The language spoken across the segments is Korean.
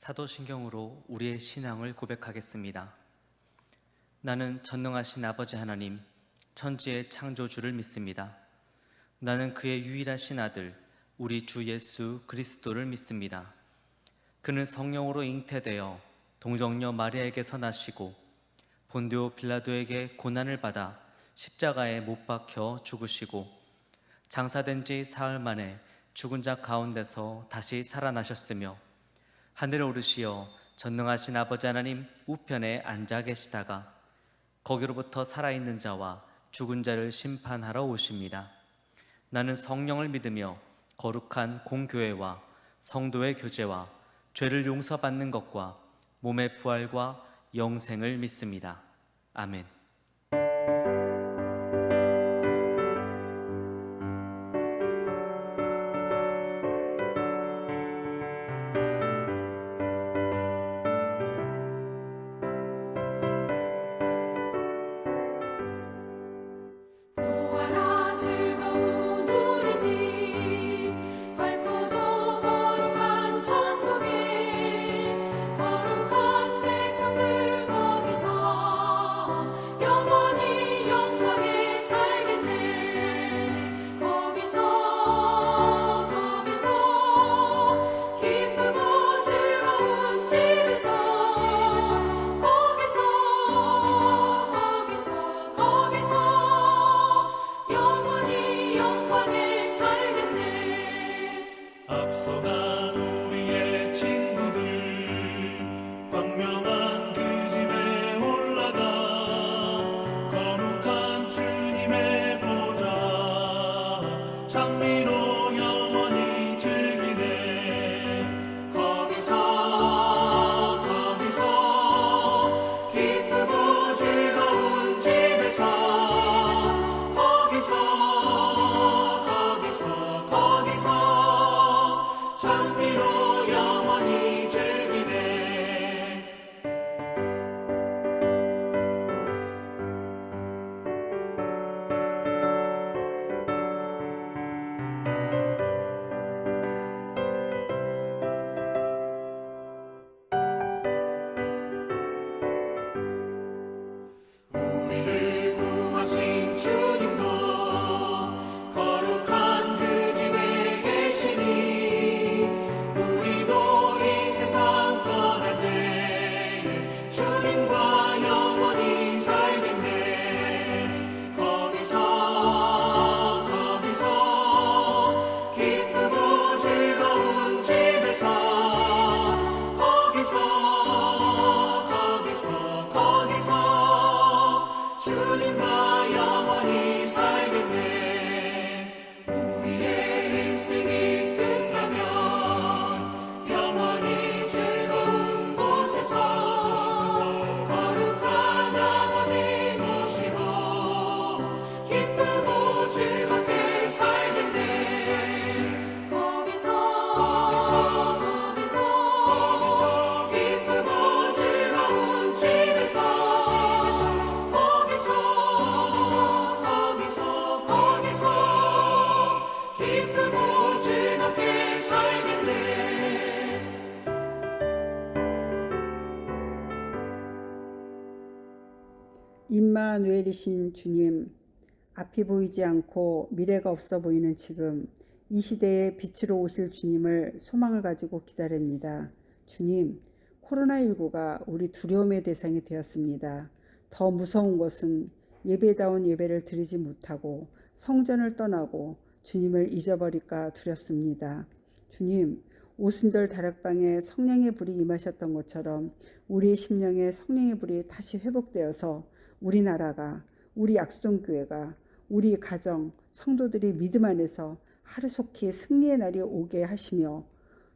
사도신경으로 우리의 신앙을 고백하겠습니다. 나는 전능하신 아버지 하나님, 천지의 창조주를 믿습니다. 나는 그의 유일하신 아들, 우리 주 예수 그리스도를 믿습니다. 그는 성령으로 잉태되어 동정녀 마리아에게서 나시고 본디오 빌라도에게 고난을 받아 십자가에 못 박혀 죽으시고 장사된 지 사흘 만에 죽은 자 가운데서 다시 살아나셨으며 하늘에 오르시어 전능하신 아버지 하나님 우편에 앉아 계시다가 거기로부터 살아있는 자와 죽은 자를 심판하러 오십니다. 나는 성령을 믿으며 거룩한 공교회와 성도의 교제와 죄를 용서받는 것과 몸의 부활과 영생을 믿습니다. 아멘. 임마누엘이신 주님, 앞이 보이지 않고 미래가 없어 보이는 지금 이 시대에 빛으로 오실 주님을 소망을 가지고 기다립니다. 주님, 코로나19가 우리 두려움의 대상이 되었습니다. 더 무서운 것은 예배다운 예배를 드리지 못하고 성전을 떠나고 주님을 잊어버릴까 두렵습니다. 주님, 오순절 다락방에 성령의 불이 임하셨던 것처럼 우리의 심령에 성령의 불이 다시 회복되어서 우리나라가, 우리 약수동교회가, 우리 가정, 성도들이 믿음 안에서 하루속히 승리의 날이 오게 하시며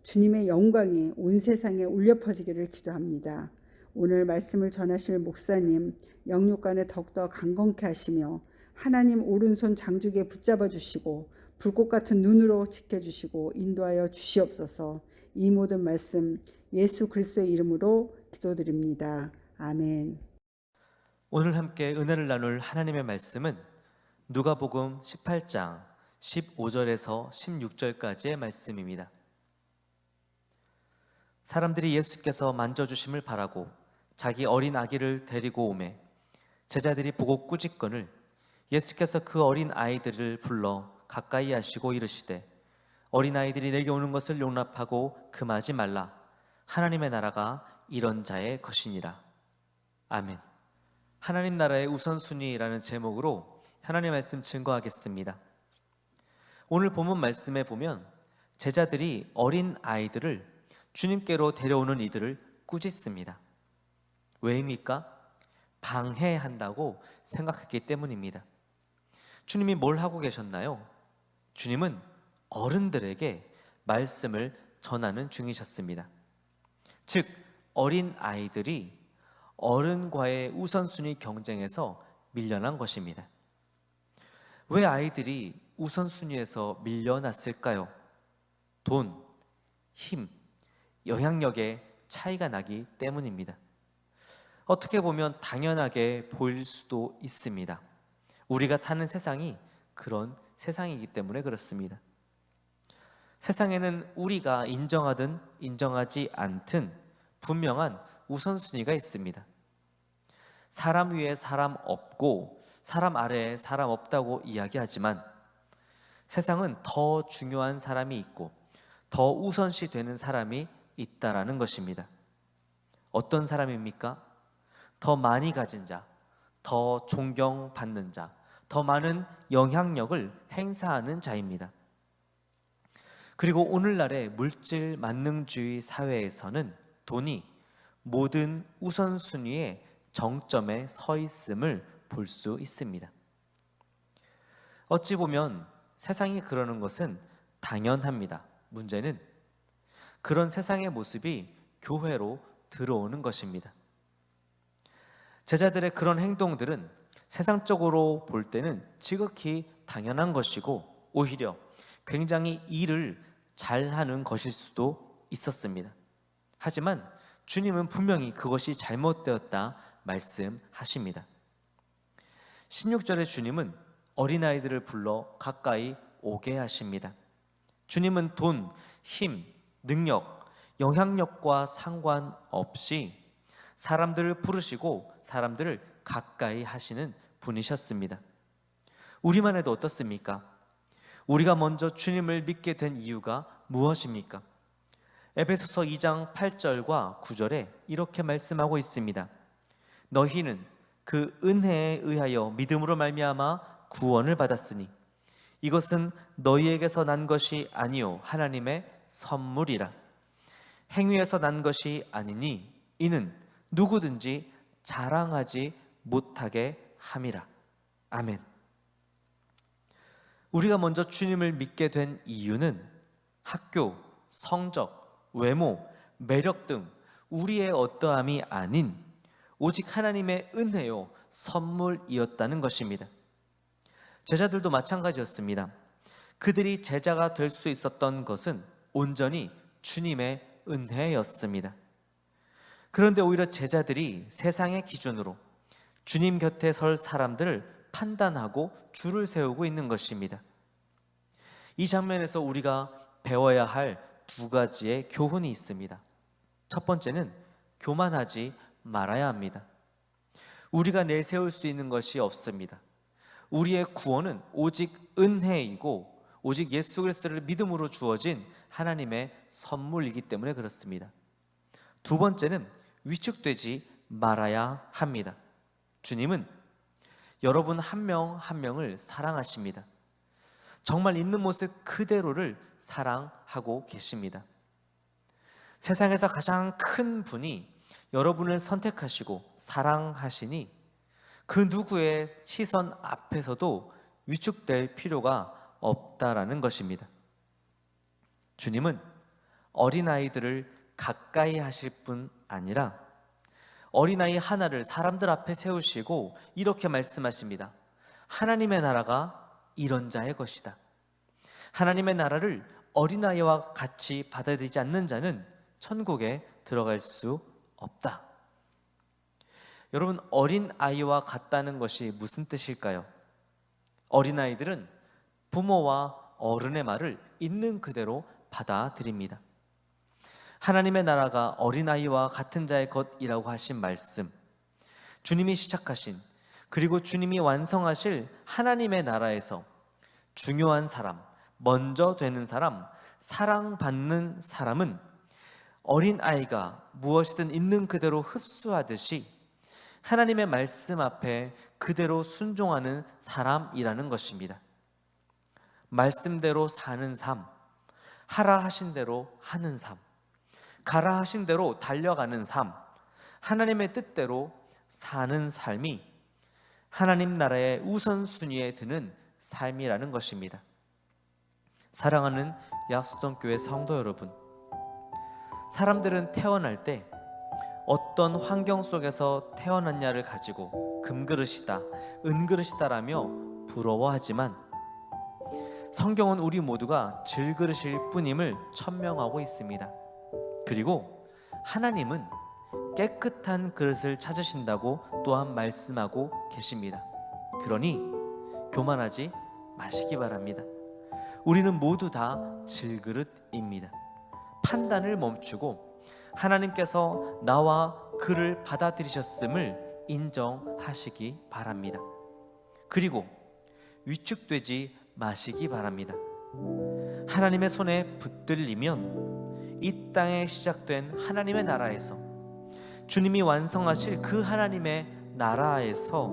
주님의 영광이 온 세상에 울려 퍼지기를 기도합니다. 오늘 말씀을 전하실 목사님 영육간에 더욱더 강건케 하시며 하나님 오른손 장주기에 붙잡아 주시고 불꽃 같은 눈으로 지켜주시고 인도하여 주시옵소서. 이 모든 말씀 예수 그리스도의 이름으로 기도드립니다. 아멘. 오늘 함께 은혜를 나눌 하나님의 말씀은 누가복음 18장 15절에서 16절까지의 말씀입니다. 사람들이 예수께서 만져주심을 바라고 자기 어린 아기를 데리고 오매 제자들이 보고 꾸짖거늘 예수께서 그 어린 아이들을 불러 가까이 하시고 이르시되 어린 아이들이 내게 오는 것을 용납하고 금하지 말라. 하나님의 나라가 이런 자의 것이니라. 아멘. 하나님 나라의 우선순위라는 제목으로 하나님의 말씀 증거하겠습니다. 오늘 본문 말씀에 보면 제자들이 어린 아이들을 주님께로 데려오는 이들을 꾸짖습니다. 왜입니까? 방해한다고 생각했기 때문입니다. 주님이 뭘 하고 계셨나요? 주님은 어른들에게 말씀을 전하는 중이셨습니다. 즉, 어린 아이들이 어른과의 우선순위 경쟁에서 밀려난 것입니다. 왜 아이들이 우선순위에서 밀려났을까요? 돈, 힘, 영향력의 차이가 나기 때문입니다. 어떻게 보면 당연하게 보일 수도 있습니다. 우리가 사는 세상이 그런 세상이기 때문에 그렇습니다. 세상에는 우리가 인정하든 인정하지 않든 분명한 우선순위가 있습니다. 사람 위에 사람 없고 사람 아래에 사람 없다고 이야기하지만 세상은 더 중요한 사람이 있고 더 우선시 되는 사람이 있다라는 것입니다. 어떤 사람입니까? 더 많이 가진 자, 더 존경받는 자, 더 많은 영향력을 행사하는 자입니다. 그리고 오늘날의 물질 만능주의 사회에서는 돈이 모든 우선순위의 정점에 서 있음을 볼 수 있습니다. 어찌 보면 세상이 그러는 것은 당연합니다. 문제는 그런 세상의 모습이 교회로 들어오는 것입니다. 제자들의 그런 행동들은 세상적으로 볼 때는 지극히 당연한 것이고 오히려 굉장히 일을 잘하는 것일 수도 있었습니다. 하지만 주님은 분명히 그것이 잘못되었다 말씀하십니다. 16절에 주님은 어린아이들을 불러 가까이 오게 하십니다. 주님은 돈, 힘, 능력, 영향력과 상관없이 사람들을 부르시고 사람들을 가까이 하시는 분이셨습니다. 우리만 해도 어떻습니까? 우리가 먼저 주님을 믿게 된 이유가 무엇입니까? 에베소서 2장 8절과 9절에 이렇게 말씀하고 있습니다. 너희는 그 은혜에 의하여 믿음으로 말미암아 구원을 받았으니 이것은 너희에게서 난 것이 아니요 하나님의 선물이라. 행위에서 난 것이 아니니 이는 누구든지 자랑하지 못하게 함이라. 아멘. 우리가 먼저 주님을 믿게 된 이유는 학교, 성적, 외모, 매력 등 우리의 어떠함이 아닌 오직 하나님의 은혜요 선물이었다는 것입니다. 제자들도 마찬가지였습니다. 그들이 제자가 될 수 있었던 것은 온전히 주님의 은혜였습니다. 그런데 오히려 제자들이 세상의 기준으로 주님 곁에 설 사람들을 판단하고 줄을 세우고 있는 것입니다. 이 장면에서 우리가 배워야 할 두 가지의 교훈이 있습니다. 첫 번째는 교만하지 말아야 합니다. 우리가 내세울 수 있는 것이 없습니다. 우리의 구원은 오직 은혜이고 오직 예수 그리스도를 믿음으로 주어진 하나님의 선물이기 때문에 그렇습니다. 두 번째는 위축되지 말아야 합니다. 주님은 여러분 한 명 한 명을 사랑하십니다. 정말 있는 모습 그대로를 사랑하고 계십니다. 세상에서 가장 큰 분이 여러분을 선택하시고 사랑하시니 그 누구의 시선 앞에서도 위축될 필요가 없다라는 것입니다. 주님은 어린아이들을 가까이 하실 뿐 아니라 어린아이 하나를 사람들 앞에 세우시고 이렇게 말씀하십니다. 하나님의 나라가 이런 자의 것이다. 하나님의 나라를 어린아이와 같이 받아들이지 않는 자는 천국에 들어갈 수 없다. 여러분, 어린아이와 같다는 것이 무슨 뜻일까요? 어린아이들은 부모와 어른의 말을 있는 그대로 받아들입니다. 하나님의 나라가 어린아이와 같은 자의 것이라고 하신 말씀, 주님이 시작하신 그리고 주님이 완성하실 하나님의 나라에서 중요한 사람, 먼저 되는 사람, 사랑받는 사람은 어린아이가 무엇이든 있는 그대로 흡수하듯이 하나님의 말씀 앞에 그대로 순종하는 사람이라는 것입니다. 말씀대로 사는 삶, 하라 하신 대로 하는 삶, 가라 하신 대로 달려가는 삶, 하나님의 뜻대로 사는 삶이 하나님 나라의 우선순위에 드는 삶이라는 것입니다. 사랑하는 약속동교회 성도 여러분, 사람들은 태어날 때 어떤 환경 속에서 태어났냐를 가지고 금그릇이다, 은그릇이다라며 부러워하지만 성경은 우리 모두가 질그릇일 뿐임을 천명하고 있습니다. 그리고 하나님은 깨끗한 그릇을 찾으신다고 또한 말씀하고 계십니다. 그러니 교만하지 마시기 바랍니다. 우리는 모두 다 질그릇입니다. 판단을 멈추고 하나님께서 나와 그를 받아들이셨음을 인정하시기 바랍니다. 그리고 위축되지 마시기 바랍니다. 하나님의 손에 붙들리면 이 땅에 시작된 하나님의 나라에서, 주님이 완성하실 그 하나님의 나라에서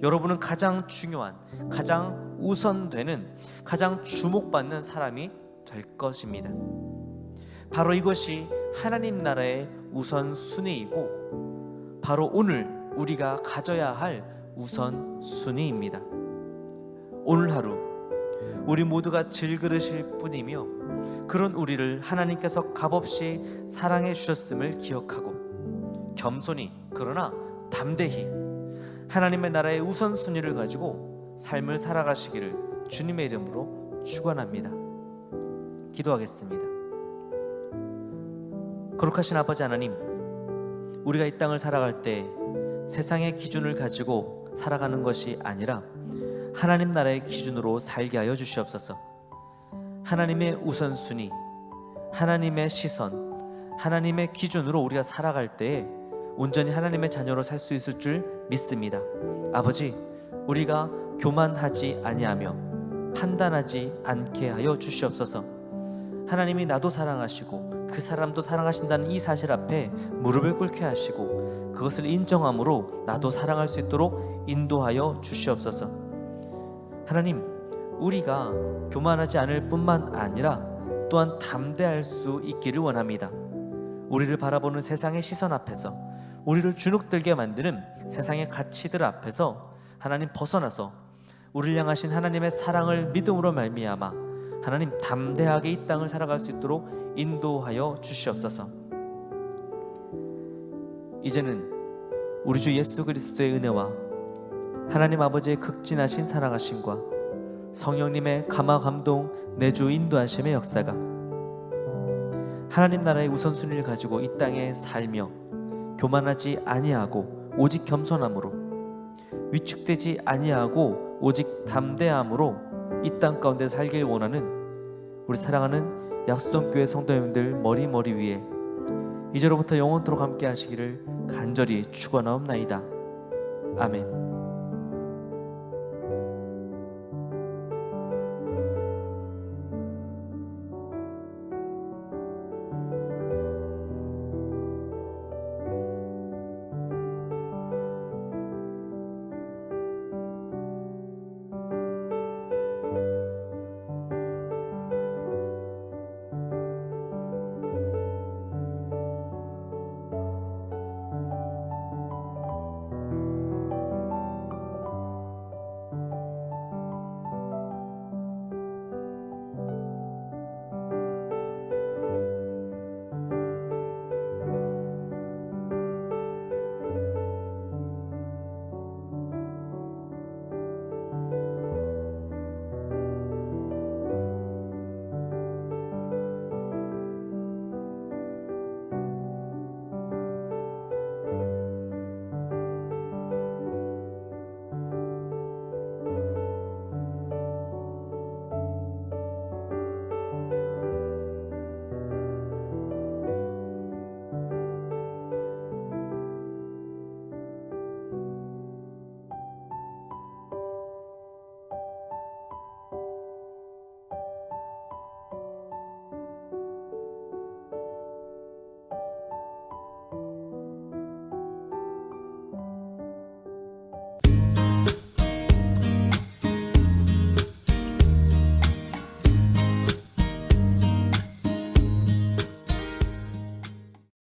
여러분은 가장 중요한, 가장 우선되는, 가장 주목받는 사람이 될 것입니다. 바로 이것이 하나님 나라의 우선순위이고 바로 오늘 우리가 가져야 할 우선순위입니다. 오늘 하루 우리 모두가 질그릇일 뿐이며 그런 우리를 하나님께서 값없이 사랑해 주셨음을 기억하고 겸손히 그러나 담대히 하나님의 나라의 우선순위를 가지고 삶을 살아가시기를 주님의 이름으로 축원합니다. 기도하겠습니다. 거룩하신 아버지 하나님, 우리가 이 땅을 살아갈 때 세상의 기준을 가지고 살아가는 것이 아니라 하나님 나라의 기준으로 살게 하여 주시옵소서. 하나님의 우선순위, 하나님의 시선, 하나님의 기준으로 우리가 살아갈 때에 온전히 하나님의 자녀로 살 수 있을 줄 믿습니다. 아버지, 우리가 교만하지 아니하며 판단하지 않게 하여 주시옵소서. 하나님이 나도 사랑하시고 그 사람도 사랑하신다는 이 사실 앞에 무릎을 꿇게 하시고 그것을 인정함으로 나도 사랑할 수 있도록 인도하여 주시옵소서. 하나님, 우리가 교만하지 않을 뿐만 아니라 또한 담대할 수 있기를 원합니다. 우리를 바라보는 세상의 시선 앞에서, 우리를 주눅들게 만드는 세상의 가치들 앞에서 하나님 벗어나서 우리를 향하신 하나님의 사랑을 믿음으로 말미암아 하나님 담대하게 이 땅을 살아갈 수 있도록 인도하여 주시옵소서. 이제는 우리 주 예수 그리스도의 은혜와 하나님 아버지의 극진하신 사랑하심과 성령님의 감화 감동 내주 인도하심의 역사가 하나님 나라의 우선순위를 가지고 이 땅에 살며 교만하지 아니하고 오직 겸손함으로, 위축되지 아니하고 오직 담대함으로 이 땅 가운데 살길 원하는 우리 사랑하는 약속동교회 성도님들 머리 위에 이제로부터 영원토록 함께 하시기를 간절히 축원하옵나이다. 아멘.